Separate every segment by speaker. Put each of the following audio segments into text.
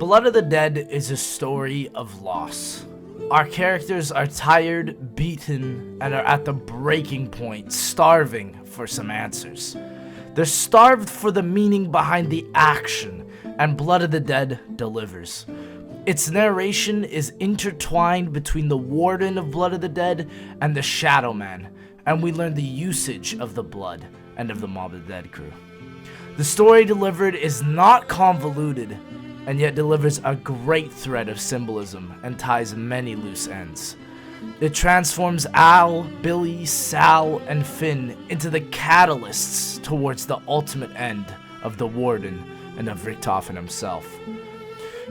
Speaker 1: Blood of the Dead is a story of loss. Our characters are tired, beaten, and are at the breaking point, starving for some answers. They're starved for the meaning behind the action, and Blood of the Dead delivers. Its narration is intertwined between the Warden of Blood of the Dead and the Shadow Man, and we learn the usage of the blood and of the Mob of the Dead crew. The story delivered is not convoluted, and yet delivers a great thread of symbolism and ties many loose ends. It transforms Al, Billy, Sal, and Finn into the catalysts towards the ultimate end of the Warden and of Richtofen himself.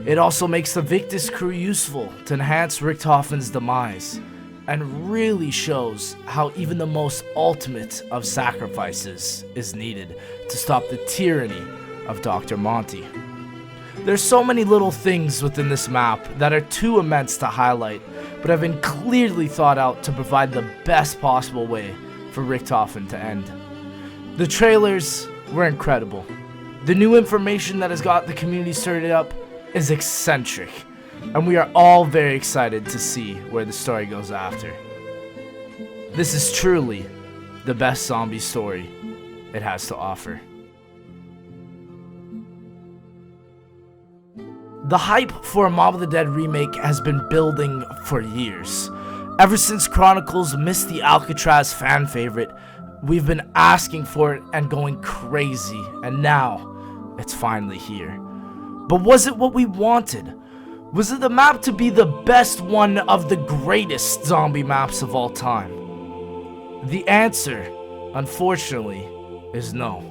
Speaker 1: It also makes the Victus crew useful to enhance Richtofen's demise, and really shows how even the most ultimate of sacrifices is needed to stop the tyranny of Dr. Monty. There's so many little things within this map that are too immense to highlight, but have been clearly thought out to provide the best possible way for Richtofen to end. The trailers were incredible. The new information that has got the community stirred up is eccentric, and we are all very excited to see where the story goes after. This is truly the best zombie story it has to offer. The hype for a Mob of the Dead remake has been building for years. Ever since Chronicles missed the Alcatraz fan favorite, we've been asking for it and going crazy, and now it's finally here. But was it what we wanted? Was it the map to be the best one of the greatest zombie maps of all time? The answer, unfortunately, is no.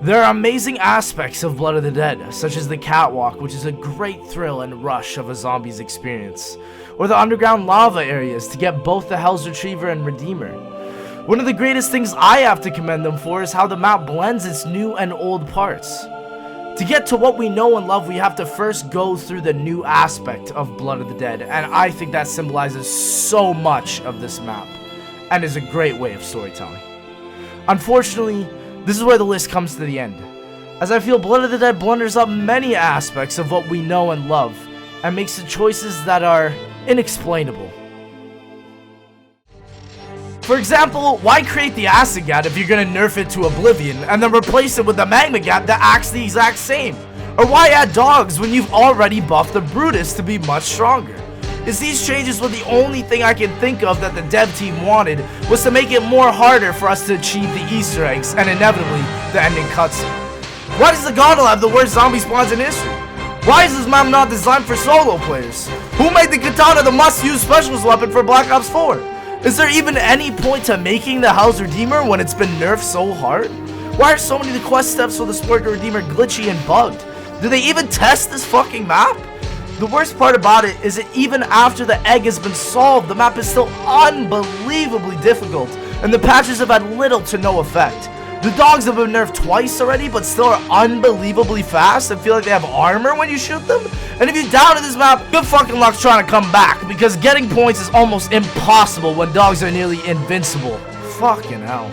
Speaker 1: There are amazing aspects of Blood of the Dead, such as the catwalk, which is a great thrill and rush of a zombie's experience, or the underground lava areas to get both the Hell's Retriever and Redeemer. One of the greatest things I have to commend them for is how the map blends its new and old parts. To get to what we know and love, we have to first go through the new aspect of Blood of the Dead, and I think that symbolizes so much of this map, and is a great way of storytelling. Unfortunately, this is where the list comes to the end, as I feel Blood of the Dead blunders up many aspects of what we know and love, and makes the choices that are inexplainable. For example, why create the Acid Gat if you're gonna nerf it to Oblivion, and then replace it with the Magma Gat that acts the exact same? Or why add dogs when you've already buffed the Brutus to be much stronger? Is these changes were the only thing I can think of that the dev team wanted was to make it more harder for us to achieve the Easter eggs and inevitably the ending cutscene? Why does the Gondola have the worst zombie spawns in history? Why is this map not designed for solo players? Who made the Katana the must-use specialist weapon for Black Ops 4? Is there even any point to making the Hell's Redeemer when it's been nerfed so hard? Why are so many of the quest steps for the Spartan Redeemer glitchy and bugged? Do they even test this fucking map? The worst part about it is that even after the egg has been solved, the map is still unbelievably difficult, and the patches have had little to no effect. The dogs have been nerfed twice already, but still are unbelievably fast and feel like they have armor when you shoot them. And if you down in this map, good fucking luck trying to come back, because getting points is almost impossible when dogs are nearly invincible. Fucking hell.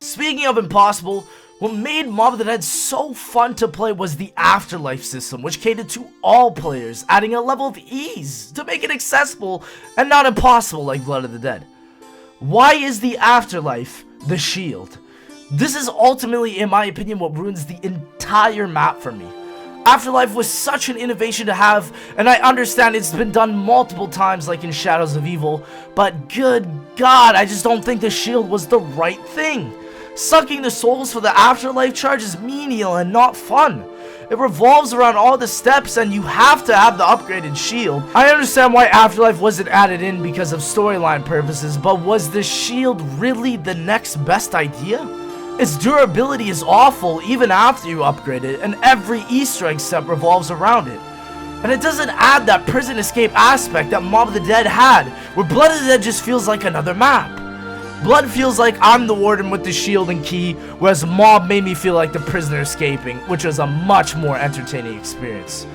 Speaker 1: Speaking of impossible, what made Mob of the Dead so fun to play was the Afterlife system, which catered to all players, adding a level of ease to make it accessible and not impossible like Blood of the Dead. Why is the Afterlife the shield? This is ultimately, in my opinion, what ruins the entire map for me. Afterlife was such an innovation to have, and I understand it's been done multiple times like in Shadows of Evil, but good God, I just don't think the shield was the right thing. Sucking the souls for the Afterlife charge is menial and not fun. It revolves around all the steps and you have to have the upgraded shield. I understand why Afterlife wasn't added in because of storyline purposes, but was the shield really the next best idea? Its durability is awful even after you upgrade it, and every Easter egg step revolves around it. And it doesn't add that prison escape aspect that Mob of the Dead had, where Blood of the Dead just feels like another map. Blood feels like I'm the warden with the shield and key, whereas Mob made me feel like the prisoner escaping, which was a much more entertaining experience.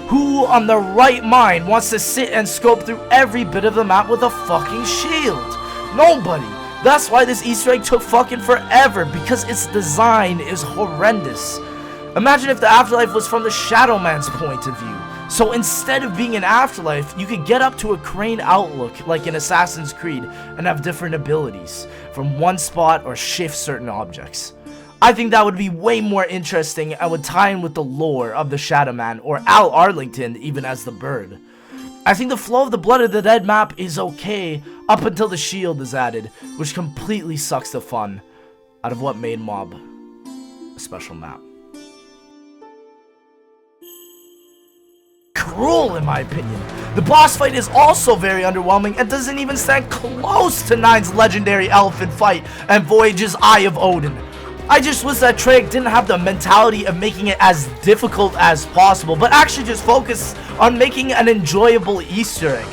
Speaker 1: Who on the right mind wants to sit and scope through every bit of the map with a fucking shield? Nobody. That's why this Easter egg took fucking forever, because its design is horrendous. Imagine if the afterlife was from the Shadow Man's point of view. So instead of being an afterlife, you could get up to a crane outlook like in Assassin's Creed and have different abilities from one spot or shift certain objects. I think that would be way more interesting and would tie in with the lore of the Shadow Man or Al Arlington even as the bird. I think the flow of the Blood of the Dead map is okay up until the shield is added, which completely sucks the fun out of what made Mob a special map. Cruel in my opinion. The boss fight is also very underwhelming and doesn't even stand close to 9's legendary elephant fight and Voyage's Eye of Odin. I just wish that Treyarch didn't have the mentality of making it as difficult as possible, but actually just focus on making an enjoyable Easter egg.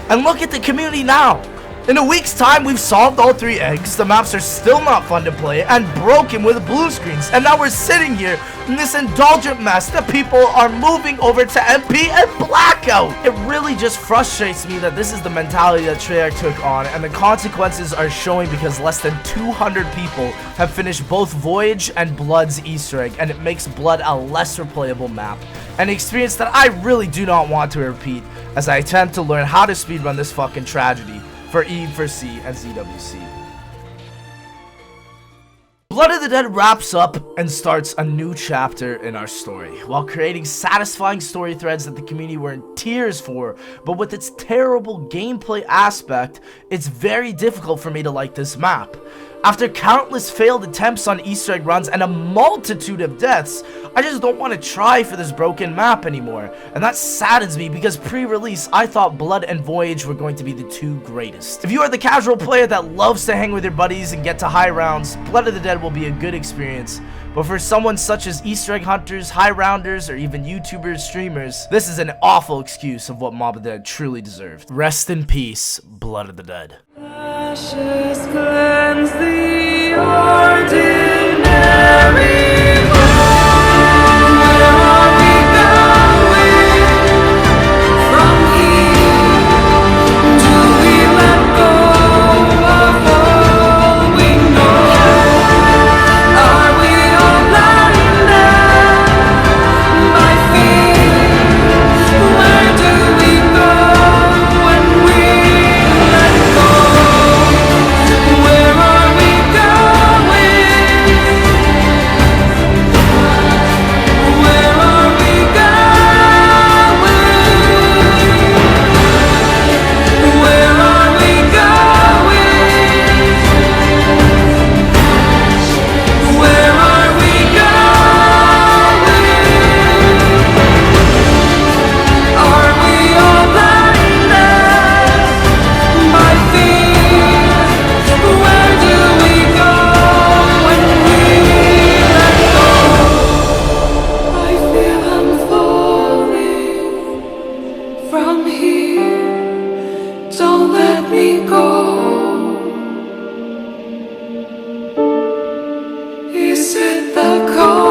Speaker 1: And look at the community now. In a week's time, we've solved all 3 eggs, the maps are still not fun to play, and broken with blue screens, and now we're sitting here in this indulgent mess that people are moving over to MP and Blackout! It really just frustrates me that this is the mentality that Treyarch took on, and the consequences are showing because less than 200 people have finished both Voyage and Blood's Easter egg, and it makes Blood a less replayable map, an experience that I really do not want to repeat as I attempt to learn how to speedrun this fucking tragedy for E4C and ZWC. Blood of the Dead wraps up and starts a new chapter in our story, while creating satisfying story threads that the community were in tears for, but with its terrible gameplay aspect, it's very difficult for me to like this map. After countless failed attempts on Easter egg runs and a multitude of deaths, I just don't want to try for this broken map anymore, and that saddens me because pre-release I thought Blood and Voyage were going to be the 2 greatest. If you are the casual player that loves to hang with your buddies and get to high rounds, Blood of the Dead will be a good experience, but for someone such as Easter egg hunters, high rounders, or even YouTubers, streamers, this is an awful excuse of what Mob of the Dead truly deserved. Rest in peace, Blood of the Dead.
Speaker 2: Ashes cleanse the ordinary. Where are we going from here? Do we let go of all we know? Are we all blinded by fear? Where do we go when we let go? Where are we Is it the cold?